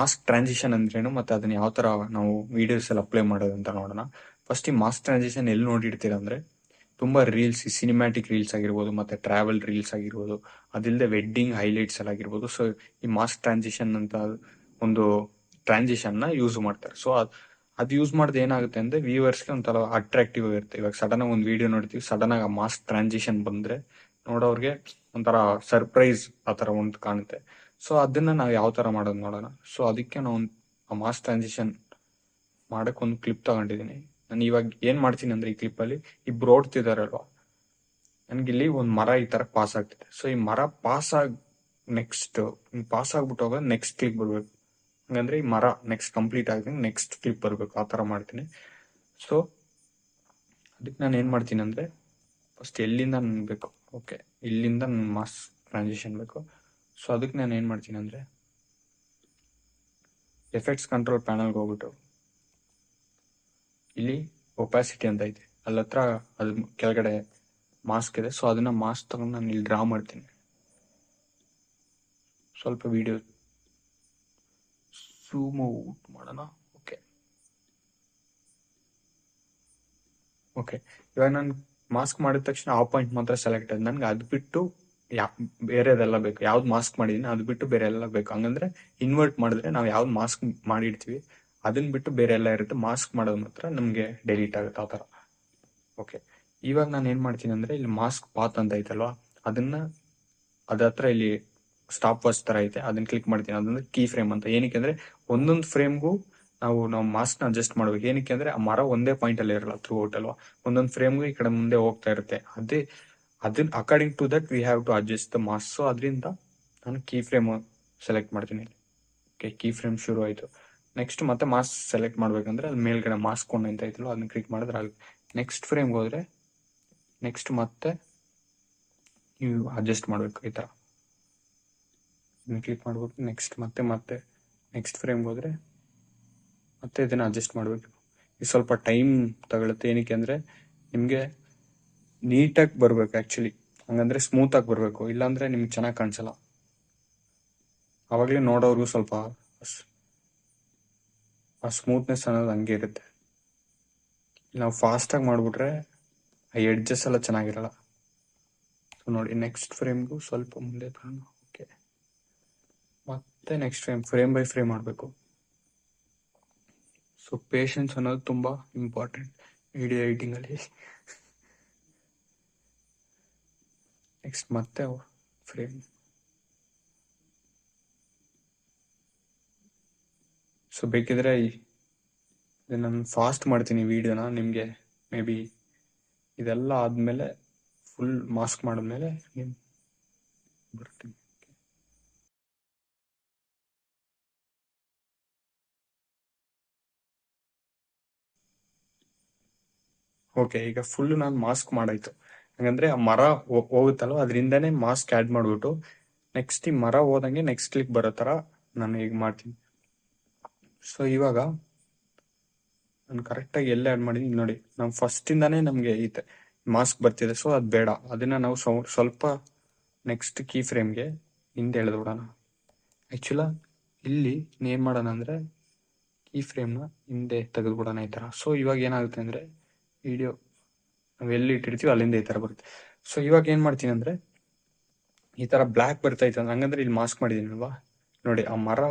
Mask transition ಅಂದ್ರೇನು ಮತ್ತೆ ಅದನ್ನ ಯಾವ ತರ ನಾವು ವಿಡಿಯೋಸ್ ಎಲ್ಲ ಅಪ್ಲೈ ಮಾಡೋದು ಅಂತ ನೋಡೋಣ. ಫಸ್ಟ್ ಈ ಮಾಸ್ಕ್ ಟ್ರಾನ್ಸಿಷನ್ ಎಲ್ಲಿ ನೋಡಿರ್ತೀರ ಅಂದ್ರೆ ತುಂಬಾ ರೀಲ್ಸ್, ಸಿನಿಮ್ಯಾಟಿಕ್ ರೀಲ್ಸ್ ಆಗಿರ್ಬೋದು, ಮತ್ತೆ ಟ್ರಾವೆಲ್ ರೀಲ್ಸ್ ಆಗಿರ್ಬೋದು, ಅದಿಲ್ಲದೆ ವೆಡ್ಡಿಂಗ್ ಹೈಲೈಟ್ಸ್ ಎಲ್ಲ ಆಗಿರ್ಬೋದು. ಸೊ ಈ ಮಾಸ್ಕ್ ಟ್ರಾನ್ಸಿಷನ್ ಅಂತ ಒಂದು ಟ್ರಾನ್ಸಿಷನ್ ನ ಯೂಸ್ ಮಾಡ್ತಾರೆ. ಸೊ ಅದು ಯೂಸ್ ಮಾಡಿದ್ರೆ ಏನಾಗುತ್ತೆ ಅಂದ್ರೆ ವ್ಯೂವರ್ಸ್ಗೆ ಒಂಥರ ಅಟ್ರಾಕ್ಟಿವ್ ಆಗಿರುತ್ತೆ. ಇವಾಗ ಸಡನ್ ಆಗಿ ಒಂದು ವಿಡಿಯೋ ನೋಡ್ತೀವಿ, ಸಡನ್ ಆಗಿ ಮಾಸ್ಕ್ ಟ್ರಾನ್ಸಿಷನ್ ಬಂದ್ರೆ ನೋಡೋರ್ಗೆ ಒಂಥರ ಸರ್ಪ್ರೈಸ್ ಆ ತರ ಒಂದು ಕಾಣುತ್ತೆ. ಸೊ ಅದನ್ನ ನಾವು ಯಾವ ತರ ಮಾಡೋದು ನೋಡೋಣ. ಸೊ ಅದಕ್ಕೆ ನಾವು ಮಾಸ್ ಟ್ರಾನ್ಸಿಷನ್ ಮಾಡಕ್ ಒಂದು ಕ್ಲಿಪ್ ತಗೊಂಡಿದ್ದೀನಿ. ನಾನು ಇವಾಗ ಏನ್ ಮಾಡ್ತೀನಿ ಅಂದ್ರೆ ಈ ಕ್ಲಿಪ್ ಅಲ್ಲಿ ಇಬ್ರು ಓಡ್ತಿದಾರಲ್ವಾ, ನನ್ಗಿಲ್ಲಿ ಒಂದ್ ಮರ ಈ ತರ ಪಾಸ್ ಆಗ್ತಿದೆ. ಸೊ ಈ ಮರ ಪಾಸ್ ಆಗ್ಬಿಟ್ಟು ಹೋಗೋದು ನೆಕ್ಸ್ಟ್ ಕ್ಲಿಪ್ ಬರ್ಬೇಕು. ಹಂಗಂದ್ರೆ ಈ ಮರ ನೆಕ್ಸ್ಟ್ ಕಂಪ್ಲೀಟ್ ಆಗಿ ನೆಕ್ಸ್ಟ್ ಕ್ಲಿಪ್ ಬರ್ಬೇಕು, ಆ ತರ ಮಾಡ್ತೀನಿ. ಸೊ ಅದಕ್ಕೆ ನಾನು ಏನ್ ಮಾಡ್ತೀನಿ ಅಂದ್ರೆ ಫಸ್ಟ್ ಎಲ್ಲಿಂದ ನನ್ಗೆ ಬೇಕು, ಓಕೆ ಇಲ್ಲಿಂದ ನನ್ ಮಾಸ್ ಟ್ರಾನ್ಸಿಷನ್ ಬೇಕು. ಸೊ ಅದಕ್ಕೆ ನಾನು ಏನ್ ಮಾಡ್ತೀನಿ ಅಂದ್ರೆ ಎಫೆಕ್ಟ್ಸ್ ಕಂಟ್ರೋಲ್ ಪ್ಯಾನಲ್ಗೆ ಹೋಗ್ಬಿಟ್ಟು ಇಲ್ಲಿ ಒಪಾಸಿಟಿ ಅಂತ ಐತೆ, ಅಲ್ಲಿ ಹತ್ರ ಅದ್ ಕೆಳಗಡೆ ಮಾಸ್ಕ್ ಇದೆ. ಸೊ ಅದನ್ನ ಮಾಸ್ಕ್ ತಗೊಂಡು ನಾನು ಇಲ್ಲಿ ಡ್ರಾ ಮಾಡ್ತೀನಿ. ಸ್ವಲ್ಪ ವಿಡಿಯೋ ಝೂಮ್ ಔಟ್ ಮಾಡೋಣ. ಓಕೆ ಓಕೆ ಇವಾಗ ನಾನು ಮಾಸ್ಕ್ ಮಾಡಿದ ತಕ್ಷಣ ಆ ಪಾಯಿಂಟ್ ಮಾತ್ರ ಸೆಲೆಕ್ಟ್ ಆಯ್ತು. ನನ್ಗೆ ಅದು ಬಿಟ್ಟು ಬೇರೆದೆಲ್ಲ ಬೇಕು. ಯಾವ್ದು ಮಾಸ್ಕ್ ಮಾಡಿದೀನಿ ಅದು ಬಿಟ್ಟು ಬೇರೆ ಎಲ್ಲ ಬೇಕು. ಹಂಗಂದ್ರೆ ಇನ್ವರ್ಟ್ ಮಾಡಿದ್ರೆ ನಾವು ಯಾವ್ದು ಮಾಸ್ಕ್ ಮಾಡಿರ್ತೀವಿ ಅದನ್ನ ಬಿಟ್ಟು ಬೇರೆ ಎಲ್ಲ ಇರುತ್ತೆ. ಮಾಸ್ಕ್ ಮಾಡೋದು ಮಾತ್ರ ನಮ್ಗೆ ಡೆಲೀಟ್ ಆಗುತ್ತೆ, ಆ ತರ. ಓಕೆ ಇವಾಗ ನಾನು ಏನ್ ಮಾಡ್ತೀನಿ ಅಂದ್ರೆ ಇಲ್ಲಿ ಮಾಸ್ಕ್ ಪಾತ್ ಅಂತ ಐತಲ್ವಾ, ಅದನ್ನ ಹತ್ರ ಇಲ್ಲಿ ಸ್ಟಾಪ್ ವಾಚ್ ತರ ಐತೆ, ಅದನ್ನ ಕ್ಲಿಕ್ ಮಾಡ್ತೀನಿ. ಅದಂದ್ರೆ ಕೀ ಫ್ರೇಮ್ ಅಂತ. ಏನಕ್ಕೆ ಅಂದ್ರೆ ಒಂದೊಂದು ಫ್ರೇಮ್ಗೂ ನಾವು ಮಾಸ್ಕ್ ನ ಅಡ್ಜಸ್ಟ್ ಮಾಡ್ಬೇಕು. ಏನಕ್ಕೆ ಅಂದ್ರೆ ಆ ಮರ ಒಂದೇ ಪಾಯಿಂಟ್ ಅಲ್ಲಿ ಇರಲ್ಲ ಥ್ರೂ ಔಟ್ ಅಲ್ವಾ, ಒಂದೊಂದು ಫ್ರೇಮ್ಗೂ ಈ ಕಡೆ ಮುಂದೆ ಹೋಗ್ತಾ ಇರುತ್ತೆ. ಅದನ್ನ according to that we have to adjust the mask. So ಅದರಿಂದ ನಾನು ಕೀ ಫ್ರೇಮ್ ಸೆಲೆಕ್ಟ್ ಮಾಡ್ತೀನಿ. ಓಕೆ ಕೀ ಫ್ರೇಮ್ ಶುರು ಆಯ್ತು. ನೆಕ್ಸ್ಟ್ ಮತ್ತೆ ಮಾಸ್ಕ್ ಸೆಲೆಕ್ಟ್ ಮಾಡ್ಬೇಕಂದ್ರೆ ಅದು ಮೇಲ್ಗಡೆ ಮಾಸ್ಕ್ ಒನ್ ಅಂತ ಐತಲ್ವ, ಅದನ್ನ ಕ್ಲಿಕ್ ಮಾಡಿದ್ರೆ ಆಗುತ್ತೆ. ನೆಕ್ಸ್ಟ್ ಫ್ರೇಮ್ಗೆ ಹೋದ್ರೆ ನೆಕ್ಸ್ಟ್ ಮತ್ತೆ ನೀವು ಅಡ್ಜಸ್ಟ್ ಮಾಡ್ಬೇಕು ಈ ತರ. ಕ್ಲಿಕ್ ಮಾಡ್ಬೇಕು. ನೆಕ್ಸ್ಟ್ ಮತ್ತೆ ನೆಕ್ಸ್ಟ್ ಫ್ರೇಮ್ಗೆ ಹೋದ್ರೆ ಮತ್ತೆ ಇದನ್ನ ಅಡ್ಜಸ್ಟ್ ಮಾಡ್ಬೇಕು. ಇದು ಸ್ವಲ್ಪ ಟೈಮ್ ತಗೊಳುತ್ತೆ. ಏನಕ್ಕೆ ಅಂದ್ರೆ ನಿಮ್ಗೆ ನೀಟಾಗಿ ಬರ್ಬೇಕು ಆಕ್ಚುಲಿ, ಹಂಗಂದ್ರೆ ಸ್ಮೂತ್ ಆಗಿ ಬರ್ಬೇಕು, ಇಲ್ಲಾಂದ್ರೆ ನಿಮ್ಗೆ ಚೆನ್ನಾಗಿ ಕಾಣಿಸಲ್ಲ. ಅವಾಗಲೇ ನೋಡೋರ್ಗು ಸ್ವಲ್ಪ ಆ ಸ್ಮೂತ್ನೆಸ್ ಅನ್ನೋದು ಹಂಗೆ ಇರುತ್ತೆ. ನಾವು ಫಾಸ್ಟ್ ಆಗಿ ಮಾಡ್ಬಿಟ್ರೆ ಆ ಎಡ್ಜಸ್ ಎಲ್ಲ ಚೆನ್ನಾಗಿರಲ್ಲ. ಸೊ ನೋಡಿ ನೆಕ್ಸ್ಟ್ ಫ್ರೇಮ್ಗೂ ಸ್ವಲ್ಪ ಮುಂದೆ ತಗೊಂಡು ಓಕೆ ಮತ್ತೆ ನೆಕ್ಸ್ಟ್ ಫ್ರೇಮ್ ಬೈ ಫ್ರೇಮ್ ಮಾಡಬೇಕು. ಸೊ ಪೇಷನ್ಸ್ ಅನ್ನೋದು ತುಂಬಾ ಇಂಪಾರ್ಟೆಂಟ್ ವಿಡಿಯೋ ಎಡಿಟಿಂಗ್ ಅಲ್ಲಿ. ನೆಕ್ಸ್ಟ್ ಮತ್ತೆ ಫ್ರೇಮ್. ಸೊ ಬೇಕಿದ್ರೆ ನಾನು ಫಾಸ್ಟ್ ಮಾಡ್ತೀನಿ ವಿಡಿಯೋನ, ನಿಮ್ಗೆ ಮೇ ಬಿ ಇದೆಲ್ಲ ಆದ್ಮೇಲೆ ಫುಲ್ ಮಾಸ್ಕ್ ಮಾಡಿದ್ಮೇಲೆ ಬರ್ತೀನಿ. ಓಕೆ ಈಗ ಫುಲ್ ನಾನು ಮಾಸ್ಕ್ ಮಾಡಾಯ್ತು. ಹಂಗಂದ್ರೆ ಆ ಮರ ಹೋಗುತ್ತಲ್ವ ಅದರಿಂದಾನೇ ಮಾಸ್ಕ್ ಆಡ್ ಮಾಡ್ಬಿಟ್ಟು ನೆಕ್ಸ್ಟ್ ಈ ಮರ ಹೋದಂಗೆ ನೆಕ್ಸ್ಟ್ ಕ್ಲಿಕ್ ಬರೋ ತರ ನಾನು ಈಗ ಮಾಡ್ತೀನಿ. ಸೊ ಇವಾಗ ನಾನು ಕರೆಕ್ಟಾಗಿ ಎಲ್ಲ ಆಡ್ ಮಾಡಿದೀನಿ ನೋಡಿ. ನಾವು ಫಸ್ಟ್ ಇಂದಾನೇ ನಮ್ಗೆ ಮಾಸ್ಕ್ ಬರ್ತಿದೆ. ಸೊ ಅದು ಬೇಡ, ಅದನ್ನ ನಾವು ಸ್ವಲ್ಪ ನೆಕ್ಸ್ಟ್ ಕೀ ಫ್ರೇಮ್ಗೆ ಹಿಂದೆ ಎಳೆದು ಬಿಡೋಣ. ಆಕ್ಚುಲ ಇಲ್ಲಿ ಏನ್ ಮಾಡೋಣ ಅಂದ್ರೆ ಕೀ ಫ್ರೇಮ್ನ ಹಿಂದೆ ತೆಗೆದು ಬಿಡೋಣ ಈ ತರ. ಸೊ ಇವಾಗ ಏನಾಗುತ್ತೆ ಅಂದ್ರೆ ವಿಡಿಯೋ ನಾವು ಎಲ್ಲಿ ಇಟ್ಟಿರ್ತೀವಿ ಅಲ್ಲಿಂದ ಈ ತರ ಬರುತ್ತೆ. ಸೊ ಇವಾಗ ಏನ್ ಮಾಡ್ತೀನಿ ಅಂದ್ರೆ ಈ ತರ ಬ್ಲಾಕ್ ಬರ್ತಾ ಇತ್ತು ಹಂಗಂದ್ರೆ ಇಲ್ಲಿ ಮಾಸ್ಕ್ ಮಾಡಿದೀನಲ್ವಾ ನೋಡಿ, ಆ ಮರ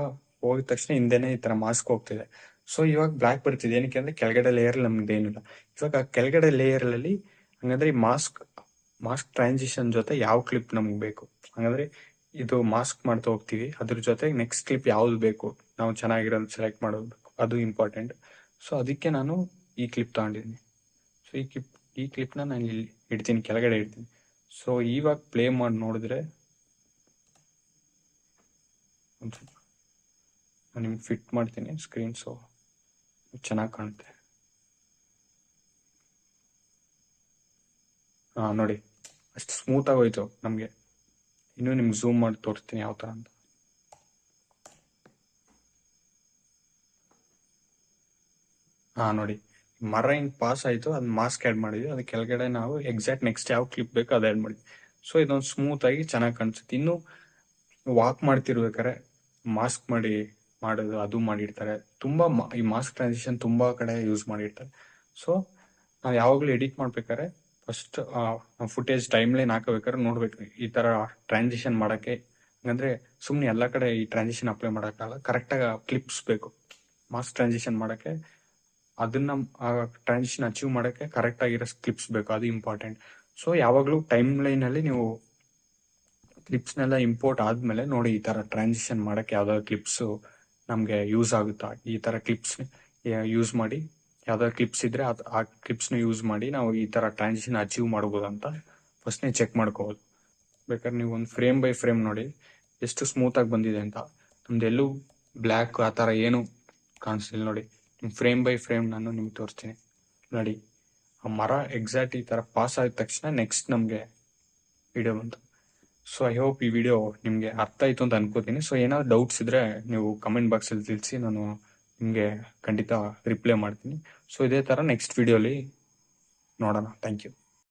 ಹೋಗಿದ ತಕ್ಷಣ ಹಿಂದೆನೆ ಈ ತರ ಮಾಸ್ಕ್ ಹೋಗ್ತಿದೆ. ಸೊ ಇವಾಗ ಬ್ಲಾಕ್ ಬರ್ತಿದೆ. ಏನಕ್ಕೆ ಅಂದ್ರೆ ಕೆಳಗಡೆ ಲೇಯರ್ ನಮ್ದು ಏನಿಲ್ಲ. ಇವಾಗ ಆ ಕೆಳಗಡೆ ಲೇಯರ್ ಅಲ್ಲಿ ಹಂಗಂದ್ರೆ ಈ ಮಾಸ್ಕ್ ಟ್ರಾನ್ಸಿಷನ್ ಜೊತೆ ಯಾವ ಕ್ಲಿಪ್ ನಮ್ಗೆ ಬೇಕು, ಹಂಗಂದ್ರೆ ಇದು ಮಾಸ್ಕ್ ಮಾಡ್ತಾ ಹೋಗ್ತೀವಿ, ಅದ್ರ ಜೊತೆ ನೆಕ್ಸ್ಟ್ ಕ್ಲಿಪ್ ಯಾವ್ದು ಬೇಕು ನಾವು ಚೆನ್ನಾಗಿರೋದು ಸೆಲೆಕ್ಟ್ ಮಾಡೋದು, ಅದು ಇಂಪಾರ್ಟೆಂಟ್. ಸೊ ಅದಕ್ಕೆ ನಾನು ಈ ಕ್ಲಿಪ್ ತಗೊಂಡಿದ್ದೀನಿ. ಸೊ ಈ ಕ್ಲಿಪ್ನ ನಾನು ಇಲ್ಲಿ ಇಡ್ತೀನಿ, ಕೆಳಗಡೆ ಇಡ್ತೀನಿ. ಸೊ ಇವಾಗ ಪ್ಲೇ ಮಾಡಿ ನೋಡಿದ್ರೆ ನಾನು ನಿಮ್ಗೆ ಫಿಟ್ ಮಾಡ್ತೀನಿ ಸ್ಕ್ರೀನ್, ಸೊ ಚೆನ್ನಾಗಿ ಕಾಣುತ್ತೆ. ನೋಡಿ ಅಷ್ಟು ಸ್ಮೂತ್ ಆಗಿ ಹೋಯ್ತು ನಮ್ಗೆ. ಇನ್ನು ನಿಮ್ಗೆ ಝೂಮ್ ಮಾಡಿ ತೋರಿಸ್ತೀನಿ ಯಾವ ತರ ಅಂತ. ನೋಡಿ ಮರ ಹಿಂಗ್ ಪಾಸ್ ಆಯ್ತು, ಅದ್ ಮಾಸ್ಕ್ ಆಡ್ ಮಾಡಿದ್ವಿ, ಅದ್ ಕೆಳಗಡೆ ನಾವು ಎಕ್ಸಾಕ್ಟ್ ನೆಕ್ಸ್ಟ್ ಯಾವ ಕ್ಲಿಪ್ ಬೇಕೋ ಅದ್ ಆಡ್ ಮಾಡಿದ್ವಿ. ಸೊ ಇದೊಂದು ಸ್ಮೂತ್ ಆಗಿ ಚೆನ್ನಾಗಿ ಕಾಣಿಸುತ್ತೆ. ಇನ್ನು ವಾಕ್ ಮಾಡ್ತಿರ್ಬೇಕಾರೆ ಮಾಸ್ಕ್ ಮಾಡಿ ಮಾಡೋದು ಅದು ಮಾಡಿರ್ತಾರೆ. ತುಂಬ ಈ ಮಾಸ್ಕ್ ಟ್ರಾನ್ಸಿಷನ್ ತುಂಬ ಕಡೆ ಯೂಸ್ ಮಾಡಿರ್ತಾರೆ. ಸೊ ನಾವು ಯಾವಾಗಲೂ ಎಡಿಟ್ ಮಾಡ್ಬೇಕಾದ್ರೆ ಫಸ್ಟ್ ಫುಟೇಜ್ ಟೈಮ್ ಲೈನ್ ಹಾಕಬೇಕಾದ್ರೆ ನೋಡ್ಬೇಕು ಈ ಥರ ಟ್ರಾನ್ಸಿಷನ್ ಮಾಡೋಕ್ಕೆ. ಹಂಗಂದ್ರೆ ಸುಮ್ಮನೆ ಎಲ್ಲ ಕಡೆ ಈ ಟ್ರಾನ್ಸಿಷನ್ ಅಪ್ಲೈ ಮಾಡೋಕ್ಕಲ್ಲ, ಕರೆಕ್ಟಾಗಿ ಕ್ಲಿಪ್ಸ್ ಬೇಕು ಮಾಸ್ಕ್ ಟ್ರಾನ್ಸಿಷನ್ ಮಾಡೋಕ್ಕೆ. ಅದನ್ನ ಟ್ರಾನ್ಸಿಷನ್ ಅಚೀವ್ ಮಾಡೋಕ್ಕೆ ಕರೆಕ್ಟಾಗಿರೋ ಕ್ಲಿಪ್ಸ್ ಬೇಕು, ಅದು ಇಂಪಾರ್ಟೆಂಟ್. ಸೊ ಯಾವಾಗಲೂ ಟೈಮ್ ಲೈನಲ್ಲಿ ನೀವು ಕ್ಲಿಪ್ಸ್ನೆಲ್ಲ ಇಂಪೋರ್ಟ್ ಆದಮೇಲೆ ನೋಡಿ ಈ ಥರ ಟ್ರಾನ್ಸಿಷನ್ ಮಾಡೋಕ್ಕೆ ಯಾವ್ದಾದ್ರು ಕ್ಲಿಪ್ಸು ನಮಗೆ ಯೂಸ್ ಆಗುತ್ತಾ, ಈ ಥರ ಕ್ಲಿಪ್ಸ್ ಯೂಸ್ ಮಾಡಿ, ಯಾವ್ದಾದ್ರು ಕ್ಲಿಪ್ಸ್ ಇದ್ದರೆ ಆ ಕ್ಲಿಪ್ಸ್ನ ಯೂಸ್ ಮಾಡಿ ನಾವು ಈ ಥರ ಟ್ರಾನ್ಸಿಷನ್ ಅಚೀವ್ ಮಾಡ್ಬೋದು ಅಂತ ಫಸ್ಟ್ನೇ ಚೆಕ್ ಮಾಡ್ಕೋಬೋದು. ಬೇಕಾದ್ರೆ ನೀವು ಒಂದು ಫ್ರೇಮ್ ಬೈ ಫ್ರೇಮ್ ನೋಡಿ ಎಷ್ಟು ಸ್ಮೂತಾಗಿ ಬಂದಿದೆ ಅಂತ. ನಮ್ದೆಲ್ಲೂ ಬ್ಲ್ಯಾಕ್ ಆ ಥರ ಏನು ಕಾಣಿಸ್ತಿಲ್ಲ ನೋಡಿ. ಫ್ರೇಮ್ ಬೈ ಫ್ರೇಮ್ ನಾನು ನಿಮ್ಗೆ ತೋರಿಸ್ತೀನಿ ನೋಡಿ. ಆ ಮರ ಎಕ್ಸಾಕ್ಟ್ ಈ ಥರ ಪಾಸ್ ಆದ ತಕ್ಷಣ ನೆಕ್ಸ್ಟ್ ನಮಗೆ ವಿಡಿಯೋ ಬಂತು. ಸೊ ಐ ಹೋಪ್ ಈ ವಿಡಿಯೋ ನಿಮಗೆ ಅರ್ಥ ಆಯಿತು ಅಂತ ಅನ್ಕೋತೀನಿ. ಸೊ ಏನಾದ್ರು ಡೌಟ್ಸ್ ಇದ್ದರೆ ನೀವು ಕಮೆಂಟ್ ಬಾಕ್ಸಲ್ಲಿ ತಿಳಿಸಿ, ನಾನು ನಿಮಗೆ ಖಂಡಿತ ರಿಪ್ಲೈ ಮಾಡ್ತೀನಿ. ಸೊ ಇದೇ ಥರ ನೆಕ್ಸ್ಟ್ ವಿಡಿಯೋಲಿ ನೋಡೋಣ. Thank you.